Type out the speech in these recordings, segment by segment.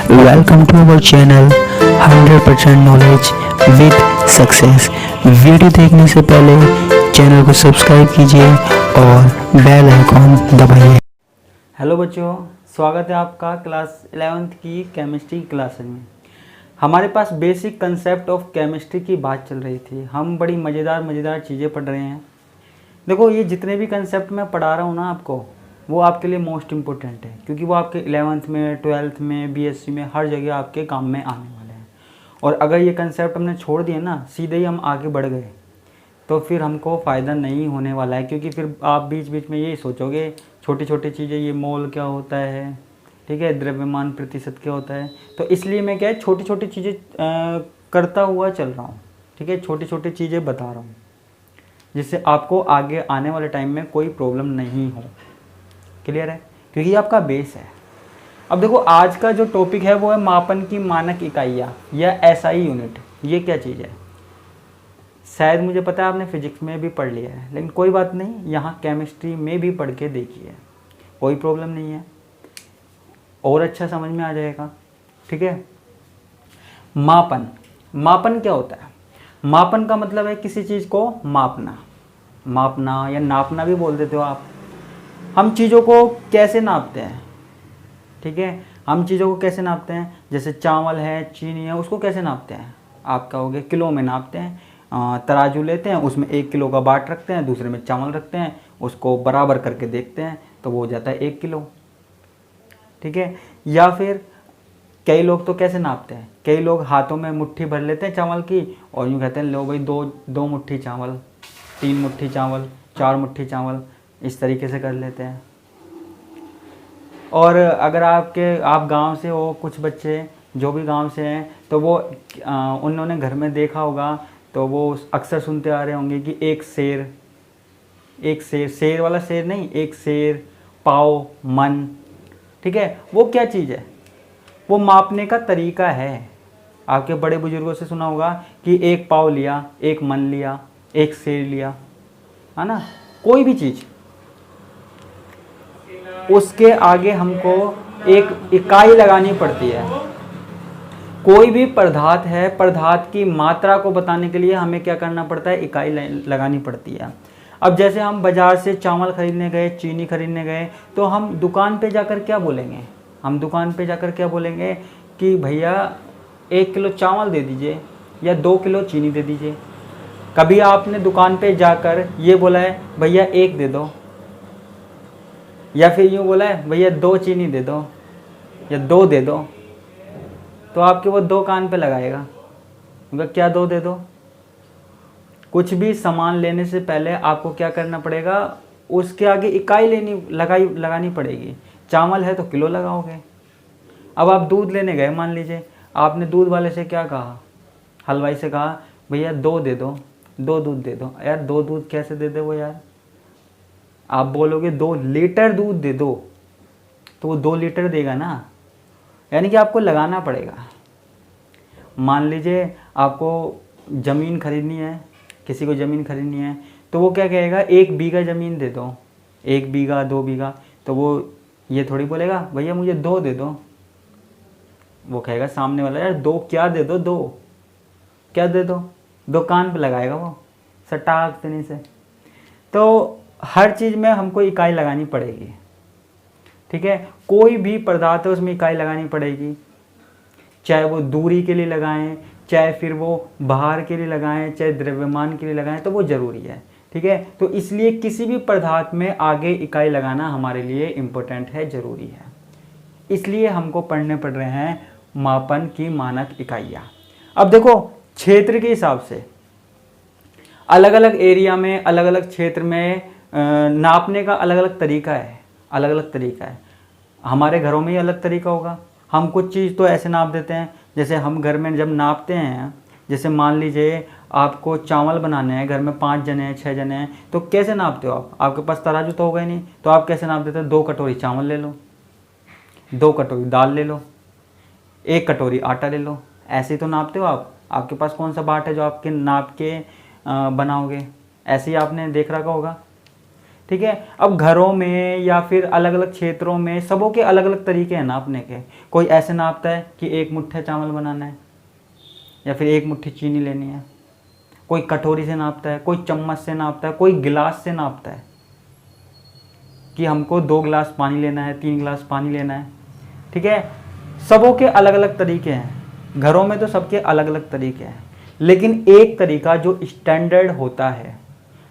Welcome to our channel 100% knowledge with success. Video देखने से पहले चैनल को सब्सक्राइब कीजिए और बेल आइकॉन दबाइए। हेलो बच्चों, स्वागत है आपका क्लास 11th की केमिस्ट्री क्लास में। हमारे पास बेसिक कंसेप्ट ऑफ केमिस्ट्री की बात चल रही थी। हम बड़ी मज़ेदार चीज़ें पढ़ रहे हैं। देखो, ये जितने भी कंसेप्ट मैं पढ़ा रहा हूँ ना आपको, वो आपके लिए मोस्ट इम्पोर्टेंट है, क्योंकि वो आपके 11th में, 12th में, बीएससी में, हर जगह आपके काम में आने वाले हैं। और अगर ये कंसेप्ट हमने छोड़ दिए ना, सीधे ही हम आगे बढ़ गए, तो फिर हमको फ़ायदा नहीं होने वाला है। क्योंकि फिर आप बीच बीच में यही सोचोगे, छोटी छोटी चीज़ें, ये मोल क्या होता है, ठीक है, द्रव्यमान प्रतिशत क्या होता है। तो इसलिए मैं क्या है, छोटी छोटी चीज़ें करता हुआ चल रहा हूँ, ठीक है, छोटी छोटी चीज़ें बता रहा हूँ, जिससे आपको आगे आने वाले टाइम में कोई प्रॉब्लम नहीं हो। क्लियर है? क्योंकि ये आपका बेस है। अब देखो, आज का जो टॉपिक है वो है मापन की मानक इकाइयाँ या एसआई यूनिट। ये क्या चीज़ है? शायद मुझे पता है आपने फिजिक्स में भी पढ़ लिया है, लेकिन कोई बात नहीं, यहाँ केमिस्ट्री में भी पढ़ के देखिए, कोई प्रॉब्लम नहीं है, और अच्छा समझ में आ जाएगा। ठीक है। मापन, मापन क्या होता है? मापन का मतलब है किसी चीज़ को मापना, मापना या नापना भी बोल देते हो आप। हम चीज़ों को कैसे नापते हैं? ठीक है, हम चीज़ों को कैसे नापते हैं? जैसे चावल है, चीनी है, उसको कैसे नापते हैं? आप कहोगे किलो में नापते हैं। तराजू लेते हैं, उसमें 1 किलो का बाट रखते हैं, दूसरे में चावल रखते हैं, उसको बराबर करके देखते हैं, तो वो हो जाता है 1 किलो। ठीक है। या फिर कई लोग तो कैसे नापते हैं? कई लोग हाथों में मुट्ठी भर लेते हैं चावल की, और यूँ कहते हैं लो भाई, दो मुट्ठी चावल, 3 मुट्ठी चावल, 4 मुट्ठी चावल, इस तरीके से कर लेते हैं। और अगर आप गांव से हो, कुछ बच्चे जो भी गांव से हैं, तो वो उन्होंने घर में देखा होगा, तो वो अक्सर सुनते आ रहे होंगे कि एक शेर, शेर वाला शेर नहीं, एक शेर, पाव, मन। ठीक है, वो क्या चीज़ है? वो मापने का तरीका है। आपके बड़े बुजुर्गों से सुना होगा कि एक पाव लिया, एक मन लिया, एक शेर लिया, है ना। कोई भी चीज़, उसके आगे हमको एक इकाई लगानी पड़ती है। कोई भी पदार्थ है, पदार्थ की मात्रा को बताने के लिए हमें क्या करना पड़ता है? इकाई लगानी पड़ती है। अब जैसे हम बाज़ार से चावल खरीदने गए, चीनी खरीदने गए, तो हम दुकान पे जाकर क्या बोलेंगे? हम दुकान पे जाकर क्या बोलेंगे कि भैया 1 किलो चावल दे दीजिए या 2 किलो चीनी दे दीजिए। कभी आपने दुकान पे जाकर ये बोला है भैया 1 दे दो, या फिर यूँ बोला है भैया 2 चीनी दे दो या 2 दे दो, तो आपके वो 2 कान पे लगाएगा, मतलब क्या 2 दे दो? कुछ भी सामान लेने से पहले आपको क्या करना पड़ेगा? उसके आगे इकाई लगानी पड़ेगी। चावल है तो किलो लगाओगे। अब आप दूध लेने गए, मान लीजिए आपने दूध वाले से क्या कहा? हलवाई से कहा भैया 2 दे दो, 2 दूध दे दो। यार 2 दूध कैसे दे दे वो यार? आप बोलोगे 2 लीटर दूध दे दो, तो वो 2 लीटर देगा ना, यानी कि आपको लगाना पड़ेगा। मान लीजिए आपको ज़मीन खरीदनी है, किसी को ज़मीन खरीदनी है, तो वो क्या कहेगा? 1 बीघा ज़मीन दे दो, 1 बीघा, 2 बीघा, तो वो ये थोड़ी बोलेगा भैया मुझे 2 दे दो। वो कहेगा सामने वाला, यार 2 क्या दे दो, 2 क्या दे दो? 2 कान पे लगाएगा वो सटाक तनी से। तो हर चीज़ में हमको इकाई लगानी पड़ेगी। ठीक है, कोई भी पदार्थ है उसमें इकाई लगानी पड़ेगी, चाहे वो दूरी के लिए लगाएं, चाहे फिर वो भार के लिए लगाएं, चाहे द्रव्यमान के लिए लगाएं, तो वो ज़रूरी है। ठीक है, तो इसलिए किसी भी पदार्थ में आगे इकाई लगाना हमारे लिए इम्पोर्टेंट है, ज़रूरी है। इसलिए हमको पढ़ने पड़ रहे हैं मापन की मानक इकाइयाँ। अब देखो, क्षेत्र के हिसाब से अलग अलग एरिया में, अलग अलग क्षेत्र में नापने का अलग अलग तरीका है, अलग अलग तरीका है। हमारे घरों में ही अलग तरीका होगा। हम कुछ चीज़ तो ऐसे नाप देते हैं, जैसे हम घर में जब नापते हैं, जैसे मान लीजिए आपको चावल बनाने हैं, घर में 5 जने हैं, 6 जने हैं, तो कैसे नापते हो आप? आपके पास तराजू तो होगा ही नहीं, तो आप कैसे नाप देते हो? 2 कटोरी चावल ले लो, 2 कटोरी दाल ले लो, 1 कटोरी आटा ले लो, ऐसे ही तो नापते हो आप। आपके पास कौन सा बाट है जो आपके नाप के बनाओगे? ऐसे ही आपने देख रखा होगा। ठीक है। अब घरों में या फिर अलग अलग क्षेत्रों में सबों के अलग अलग तरीके हैं नापने के। कोई ऐसे नापता है कि 1 मुट्ठी चावल बनाना है या फिर 1 मुट्ठी चीनी लेनी है। कोई कटोरी से नापता है, कोई चम्मच से नापता है, कोई गिलास से नापता है कि हमको 2 गिलास पानी लेना है, 3 गिलास पानी लेना है। ठीक है, सबों के अलग अलग तरीके हैं। घरों में तो सबके अलग अलग तरीके हैं, लेकिन एक तरीका जो स्टैंडर्ड होता है,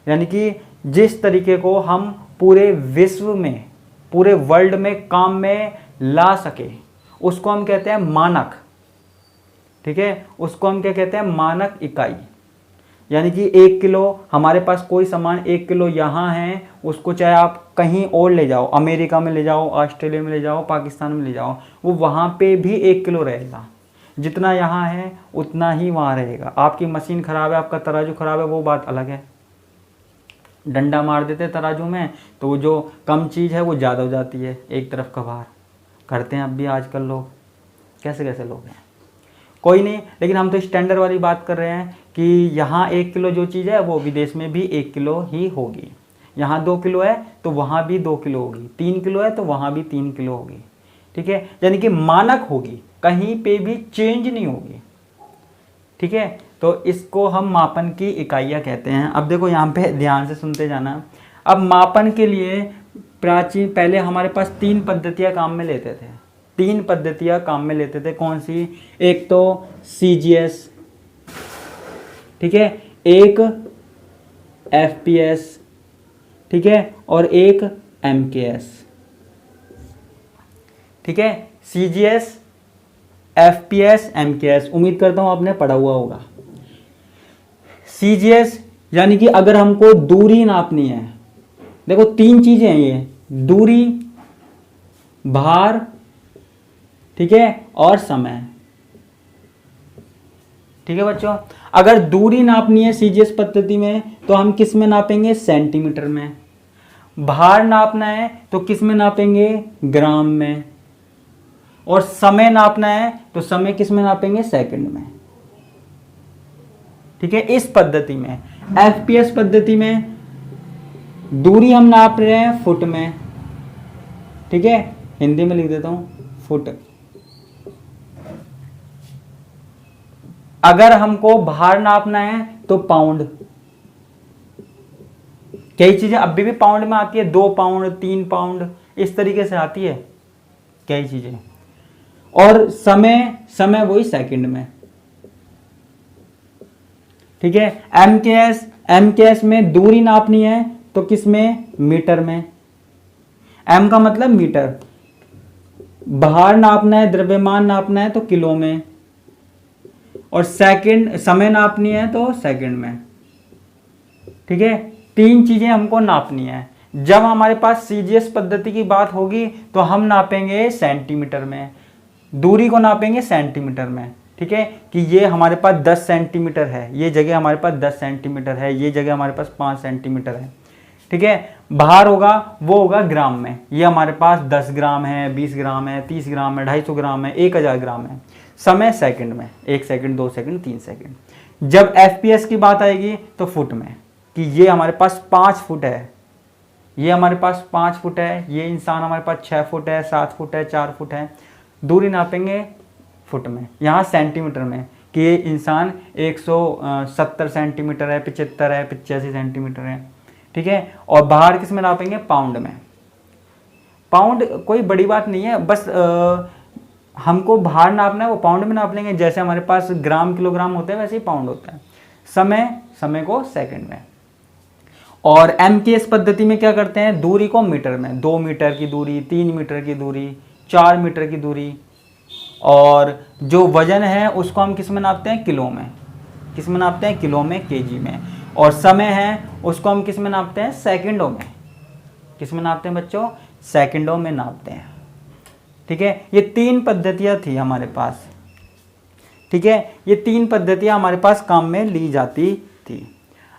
यानी कि जिस तरीके को हम पूरे विश्व में, पूरे वर्ल्ड में काम में ला सके, उसको हम कहते हैं मानक। ठीक है, उसको हम क्या कहते हैं? मानक इकाई। यानी कि 1 किलो, हमारे पास कोई सामान 1 किलो यहाँ है, उसको चाहे आप कहीं और ले जाओ, अमेरिका में ले जाओ, ऑस्ट्रेलिया में ले जाओ, पाकिस्तान में ले जाओ, वो वहाँ पे भी 1 किलो रहेगा। जितना यहाँ है उतना ही वहाँ रहेगा। आपकी मशीन ख़राब है, आपका तराजू ख़राब है, वो बात अलग है। डंडा मार देते तराजू में तो वो जो कम चीज़ है वो ज़्यादा हो जाती है, एक तरफ का भार। करते हैं अब भी आजकल लोग, कैसे कैसे लोग हैं, कोई नहीं। लेकिन हम तो स्टैंडर्ड वाली बात कर रहे हैं कि यहाँ 1 किलो जो चीज़ है वो विदेश में भी 1 किलो ही होगी। यहाँ 2 किलो है तो वहाँ भी 2 किलो होगी, 3 किलो है तो वहाँ भी 3 किलो होगी। ठीक है, यानी कि मानक होगी, कहीं पे भी चेंज नहीं होगी। ठीक है, तो इसको हम मापन की इकाइयाँ कहते हैं। अब देखो यहाँ पे ध्यान से सुनते जाना। अब मापन के लिए प्राचीन, पहले हमारे पास 3 पद्धतियाँ काम में लेते थे। 3 पद्धतियाँ काम में लेते थे। कौन सी? एक तो CGS, ठीक है, एक FPS, ठीक है, और एक MKS। ठीक है, CGS, FPS, MKS। उम्मीद करता हूं आपने पढ़ा हुआ होगा। CGS यानी कि अगर हमको दूरी नापनी है, देखो 3 चीजें हैं ये, दूरी, भार, ठीक है, और समय। ठीक है बच्चों, अगर दूरी नापनी है CGS पद्धति में तो हम किस में नापेंगे? सेंटीमीटर में। भार नापना है तो किस में नापेंगे? ग्राम में। और समय नापना है तो समय किस में नापेंगे? सेकंड में। ठीक है, इस पद्धति में। FPS पद्धति में दूरी हम नाप रहे हैं फुट में। ठीक है, हिंदी में लिख देता हूं, फुट। अगर हमको भार नापना है तो पाउंड। कई चीजें अभी भी पाउंड में आती है, 2 पाउंड, 3 पाउंड, इस तरीके से आती है कई चीजें। और समय वही सेकंड में। ठीक है, MKS में दूरी नापनी है तो किस में? मीटर में। M का मतलब मीटर। भार नापना है, द्रव्यमान नापना है तो किलो में। और सेकंड, समय नापनी है तो सेकंड में। ठीक है, 3 चीजें हमको नापनी है। जब हमारे पास CGS पद्धति की बात होगी तो हम नापेंगे सेंटीमीटर में, दूरी को नापेंगे सेंटीमीटर में। ठीक है, कि ये हमारे पास 10 सेंटीमीटर है, ये जगह हमारे पास 10 सेंटीमीटर है, ये जगह हमारे पास 5 सेंटीमीटर है। ठीक है, भार होगा वो होगा ग्राम में, ये हमारे पास 10 ग्राम है, 20 ग्राम है, 30 ग्राम है, 250 ग्राम है, 1000 ग्राम है। समय सेकंड में, 1 सेकंड, 2 सेकंड, 3 सेकंड। जब FPS की बात आएगी तो फुट में, कि ये हमारे पास 5 फुट है, ये हमारे पास 5 फुट है, ये इंसान हमारे पास 6 फुट है, 7 फुट है, 4 फुट है। दूरी नापेंगे फुट में। यहाँ सेंटीमीटर में कि ये इंसान 170 सेंटीमीटर है, 75 है, 85 सेंटीमीटर है। ठीक है, और बाहर किस में नापेंगे? पाउंड में। पाउंड कोई बड़ी बात नहीं है, बस हमको भार नापना है वो पाउंड में नाप लेंगे। जैसे हमारे पास ग्राम किलोग्राम होते हैं वैसे ही पाउंड होता है। समय को सेकंड में। और MKS पद्धति में क्या करते हैं? दूरी को मीटर में, 2 मीटर की दूरी, 3 मीटर की दूरी, 4 मीटर की दूरी। और जो वजन है उसको हम किस में नापते हैं? किलो में। किस में नापते हैं? किलो में, केजी में। और समय है उसको हम किस में नापते हैं? सेकंडों में। किस में नापते हैं बच्चों? सेकंडों में नापते हैं। ठीक है, ये 3 पद्धतियां थी हमारे पास। ठीक है, ये 3 पद्धतियां हमारे पास काम में ली जाती थी।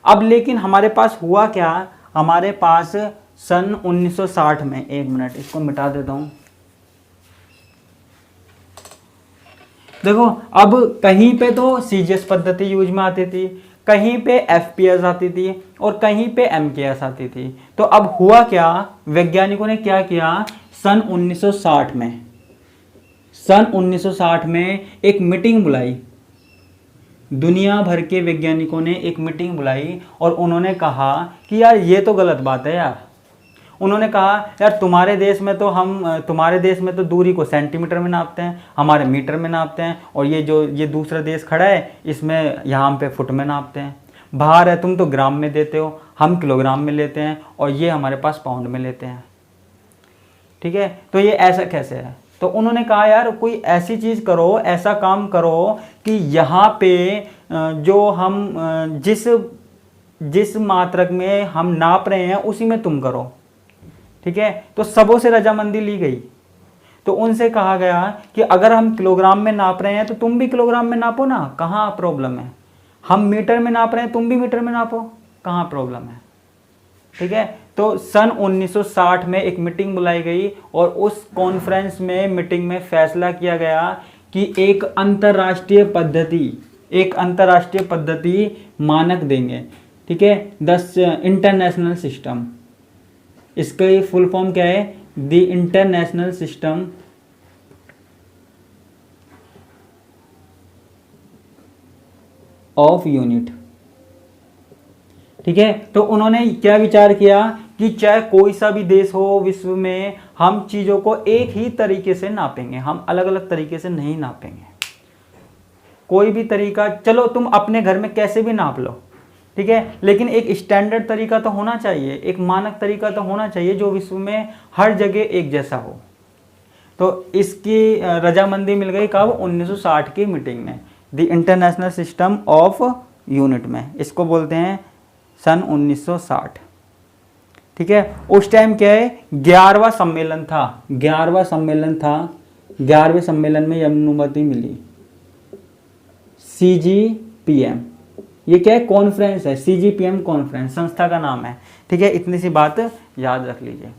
अब लेकिन हमारे पास हुआ क्या? हमारे पास सन 1960 में, 1 मिनट इसको मिटा देता हूं। देखो, अब कहीं पे तो CGS पद्धति यूज में आती थी, कहीं पे FPS आती थी और कहीं पे MKS आती थी। तो अब हुआ क्या, वैज्ञानिकों ने क्या किया, सन 1960 में एक मीटिंग बुलाई। दुनिया भर के वैज्ञानिकों ने एक मीटिंग बुलाई और उन्होंने कहा कि यार ये तो गलत बात है यार। उन्होंने कहा यार तुम्हारे देश में तो दूरी को सेंटीमीटर में नापते हैं, हमारे मीटर में नापते हैं, और ये दूसरा देश खड़ा है इसमें यहाँ पे फुट में नापते हैं। बाहर है तुम तो ग्राम में देते हो, हम किलोग्राम में लेते हैं, और ये हमारे पास पाउंड में लेते हैं। ठीक है, तो ये ऐसा कैसे है। तो उन्होंने कहा यार कोई ऐसी चीज़ करो, ऐसा काम करो कि यहाँ पे जो हम जिस मात्रक में हम नाप रहे हैं उसी में तुम करो। ठीक है, तो सबों से रजामंदी ली गई। तो उनसे कहा गया कि अगर हम किलोग्राम में नाप रहे हैं तो तुम भी किलोग्राम में नापो ना, कहाँ प्रॉब्लम है। हम मीटर में नाप रहे हैं, तुम भी मीटर में नापो, कहाँ प्रॉब्लम है। ठीक है, तो सन 1960 में एक मीटिंग बुलाई गई और उस कॉन्फ्रेंस में मीटिंग में फैसला किया गया कि एक अंतर्राष्ट्रीय पद्धति मानक देंगे। ठीक है, इंटरनेशनल सिस्टम, इसका फुल फॉर्म क्या है, the international system of unit. ठीक है, तो उन्होंने क्या विचार किया कि चाहे कोई सा भी देश हो विश्व में, हम चीज़ों को एक ही तरीके से नापेंगे, हम अलग अलग तरीके से नहीं नापेंगे। कोई भी तरीका, चलो तुम अपने घर में कैसे भी नाप लो, ठीक है, लेकिन एक स्टैंडर्ड तरीका तो होना चाहिए, एक मानक तरीका तो होना चाहिए जो विश्व में हर जगह एक जैसा हो। तो इसकी रजामंदी मिल गई कब, 1960 की मीटिंग में, the international system of unit में, इसको बोलते हैं सन 1960। ठीक है, उस टाइम क्या है, 11वां सम्मेलन था। 11वें सम्मेलन में यह अनुमति मिली, CGPM। ये क्या है, कॉन्फ्रेंस है, CGPM कॉन्फ्रेंस संस्था का नाम है। ठीक है, इतनी सी बात याद रख लीजिए।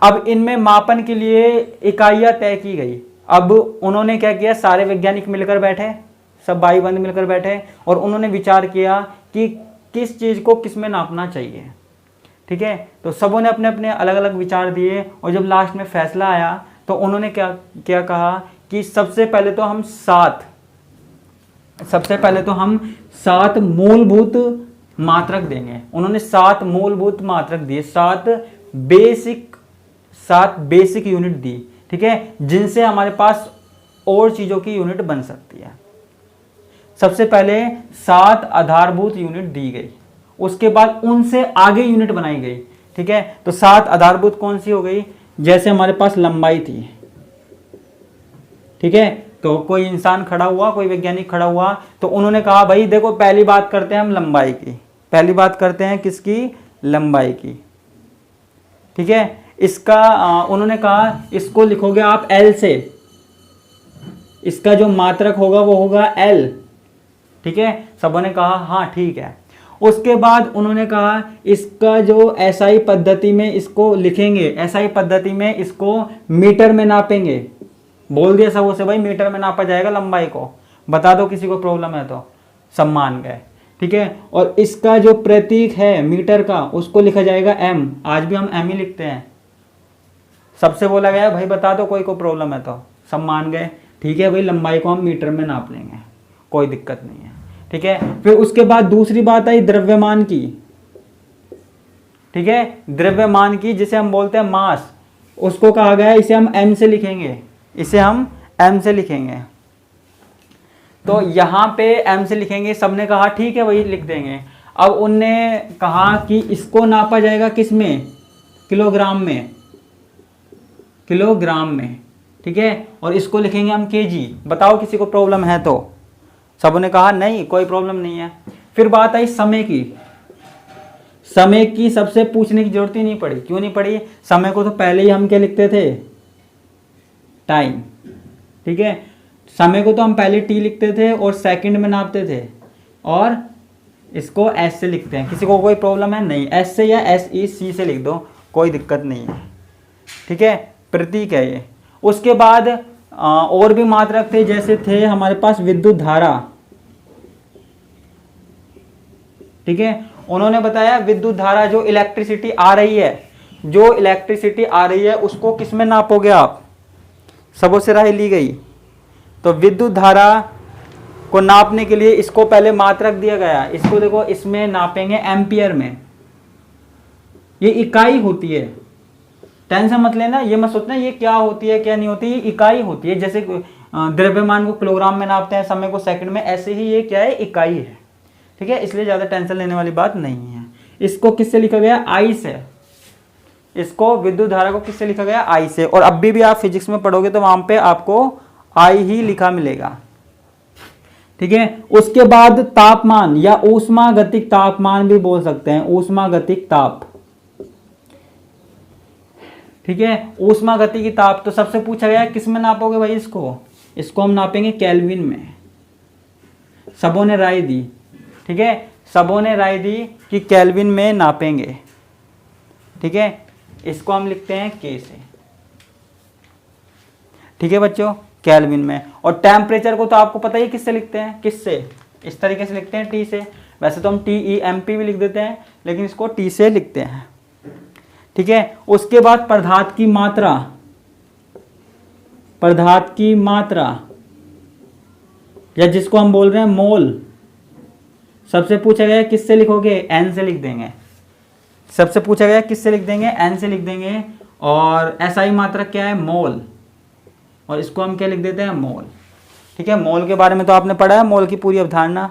अब इनमें मापन के लिए इकाइयां तय की गई। अब उन्होंने क्या किया, सारे वैज्ञानिक मिलकर बैठे, सब भाई बंद मिलकर बैठे और उन्होंने विचार किया कि किस चीज़ को किस में नापना चाहिए। ठीक है, तो सबों ने अपने अपने अलग अलग विचार दिए और जब लास्ट में फैसला आया तो उन्होंने क्या कहा कि सबसे पहले तो हम 7 मूलभूत मात्रक देंगे। उन्होंने 7 मूलभूत मात्रक दिए, 7 बेसिक यूनिट दी। ठीक है, जिनसे हमारे पास और चीज़ों की यूनिट बन सकती है। सबसे पहले 7 आधारभूत यूनिट दी गई, उसके बाद उनसे आगे यूनिट बनाई गई। ठीक है, तो 7 आधारभूत कौन सी हो गई, जैसे हमारे पास लंबाई थी। ठीक है, तो कोई इंसान खड़ा हुआ, कोई वैज्ञानिक खड़ा हुआ, तो उन्होंने कहा भाई देखो पहली बात करते हैं हम लंबाई की, पहली बात करते हैं किसकी, लंबाई की। ठीक है, इसका उन्होंने कहा इसको लिखोगे आप L से, इसका जो मात्रक होगा वो होगा L। ठीक है, सबों ने कहा हाँ ठीक है। उसके बाद उन्होंने कहा इसका जो SI पद्धति में इसको लिखेंगे, SI पद्धति में इसको मीटर में नापेंगे। बोल दिया सबों से भाई मीटर में नापा जाएगा लंबाई को, बता दो किसी को प्रॉब्लम है तो, सब मान गए। ठीक है, और इसका जो प्रतीक है मीटर का उसको लिखा जाएगा M, आज भी हम M ही लिखते हैं। सबसे बोला गया भाई बता दो कोई को प्रॉब्लम है तो, सब मान गए। ठीक है भाई, लंबाई को हम मीटर में नाप लेंगे, कोई दिक्कत नहीं है। ठीक है, फिर उसके बाद दूसरी बात आई द्रव्यमान की। ठीक है, द्रव्यमान की जिसे हम बोलते हैं मास, उसको कहा गया इसे हम M से लिखेंगे, इसे हम M से लिखेंगे। तो यहाँ पे M से लिखेंगे, सबने कहा ठीक है वही लिख देंगे। अब उनने कहा कि इसको नापा जाएगा किस में, किलोग्राम में, ठीक है, और इसको लिखेंगे हम kg। बताओ किसी को प्रॉब्लम है तो, सबों ने कहा नहीं कोई प्रॉब्लम नहीं है। फिर बात आई समय की। समय की सबसे पूछने की जरूरत ही नहीं पड़ी। क्यों नहीं पड़ी, समय को तो पहले ही हम क्या लिखते थे, टाइम। ठीक है, समय को तो हम पहले T लिखते थे और सेकंड में नापते थे, और इसको S से लिखते हैं। किसी को कोई प्रॉब्लम है नहीं, S से या SEC से लिख दो, कोई दिक्कत नहीं है। ठीक है, प्रतीक है ये। उसके बाद और भी मात्रक थे, जैसे थे हमारे पास विद्युत धारा, ठीक है। उन्होंने बताया विद्युत धारा जो इलेक्ट्रिसिटी आ रही है, जो इलेक्ट्रिसिटी आ रही है उसको किस में नापोगे आप, सबों से राय ली गई। तो विद्युत धारा को नापने के लिए इसको पहले मात्रक दिया गया, इसको देखो इसमें नापेंगे एम्पियर में, ये इकाई होती है। टेंशन मत लेना, ये मत सोचना ये क्या होती है क्या नहीं होती, ये इकाई होती है। जैसे द्रव्यमान को किलोग्राम में नापते हैं, समय को सेकंड में, ऐसे ही ये क्या है, इकाई है। ठीक है, इसलिए ज्यादा टेंशन लेने वाली बात नहीं है। इसको किससे लिखा गया, आई से। इसको विद्युत धारा को किससे लिखा गया, आई से। और अब भी आप फिजिक्स में पढ़ोगे तो वहां पे आपको आई ही लिखा मिलेगा। ठीक है, उसके बाद तापमान या ऊष्मागतिक तापमान भी बोल सकते हैं, ऊष्मागतिक ताप। ठीक है, ऊष्मागतिकी ताप। तो सबसे पूछा गया किस में नापोगे भाई, इसको हम नापेंगे केल्विन में। सबों ने राय दी, ठीक है, सबों ने राय दी कि केल्विन में नापेंगे। ठीक है, इसको हम लिखते हैं के से। ठीक है बच्चों, केल्विन में। और टेम्परेचर को तो आपको पता ही किससे लिखते हैं, किससे, इस तरीके से लिखते हैं, टी से। वैसे तो हम TEMP भी लिख देते हैं, लेकिन इसको टी से लिखते हैं। ठीक है, उसके बाद पदार्थ की मात्रा, पदार्थ की मात्रा या जिसको हम बोल रहे हैं मोल, सबसे पूछा गया किससे लिखोगे, एन से लिख देंगे। सबसे पूछा गया किससे लिख देंगे, एन से लिख देंगे। और SI मात्रक क्या है, मोल, और इसको हम क्या लिख देते हैं, मोल। ठीक है, मोल के बारे में तो आपने पढ़ा है, मोल की पूरी अवधारणा।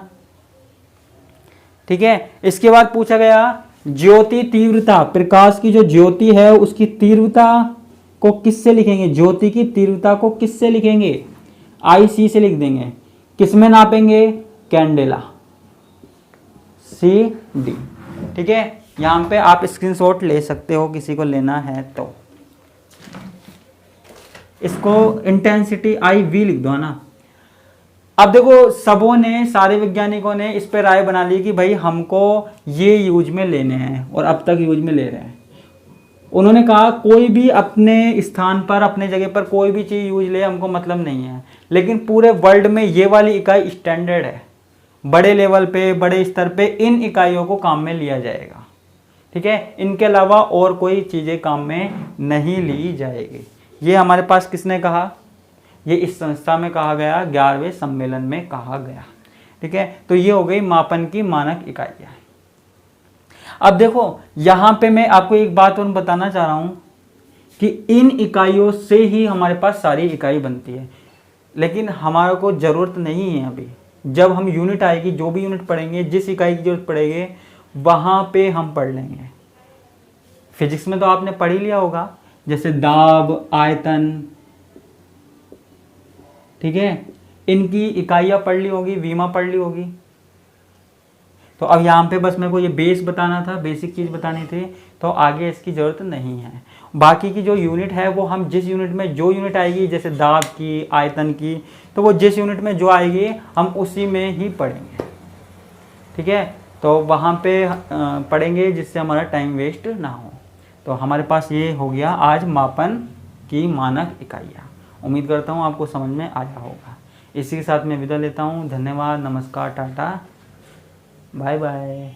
ठीक है, इसके बाद पूछा गया ज्योति तीव्रता, प्रकाश की जो ज्योति है उसकी तीव्रता को किससे लिखेंगे, ज्योति की तीव्रता को किससे लिखेंगे, IC से लिख देंगे। किसमें नापेंगे, कैंडेला, CD। ठीक है, यहां पे आप स्क्रीनशॉट ले सकते हो किसी को लेना है तो। इसको इंटेंसिटी IV लिख दो ना। अब देखो सबों ने, सारे वैज्ञानिकों ने इस पे राय बना ली कि भाई हमको ये यूज में लेने हैं, और अब तक यूज में ले रहे हैं। उन्होंने कहा कोई भी अपने स्थान पर, अपने जगह पर कोई भी चीज यूज ले, हमको मतलब नहीं है, लेकिन पूरे वर्ल्ड में ये वाली इकाई स्टैंडर्ड है। बड़े लेवल पे, बड़े स्तर पे इन इकाइयों को काम में लिया जाएगा। ठीक है, इनके अलावा और कोई चीजें काम में नहीं ली जाएगी। ये हमारे पास किसने कहा, ये इस संस्था में कहा गया, 11वें सम्मेलन में कहा गया। ठीक है, तो ये हो गई मापन की मानक इकाइयां। अब देखो यहां पे मैं आपको एक बात और बताना चाह रहा हूं कि इन इकाइयों से ही हमारे पास सारी इकाई बनती है, लेकिन हमारे को जरूरत नहीं है अभी। जब हम यूनिट आएगी, जो भी यूनिट पढ़ेंगे, जिस इकाई की जरूरत पड़ेगी वहां पे हम पढ़ लेंगे। फिजिक्स में तो आपने पढ़ ही लिया होगा, जैसे दाब, आयतन, ठीक है, इनकी इकाइयां पढ़ ली होगी, वीमा पढ़ ली होगी। तो अब यहाँ पे बस मेरे को ये बेस बताना था, बेसिक चीज बतानी थी, तो आगे इसकी जरूरत नहीं है। बाकी की जो यूनिट है वो हम जिस यूनिट में जो यूनिट आएगी, जैसे दाब की, आयतन की, तो वो जिस यूनिट में जो आएगी हम उसी में ही पढ़ेंगे। ठीक है, तो वहाँ पे पढ़ेंगे जिससे हमारा टाइम वेस्ट ना हो। तो हमारे पास ये हो गया आज मापन की मानक इकाइयाँ। उम्मीद करता हूँ आपको समझ में आया होगा। इसी के साथ मैं विदा लेता हूँ। धन्यवाद, नमस्कार, टाटा, बाय बाय।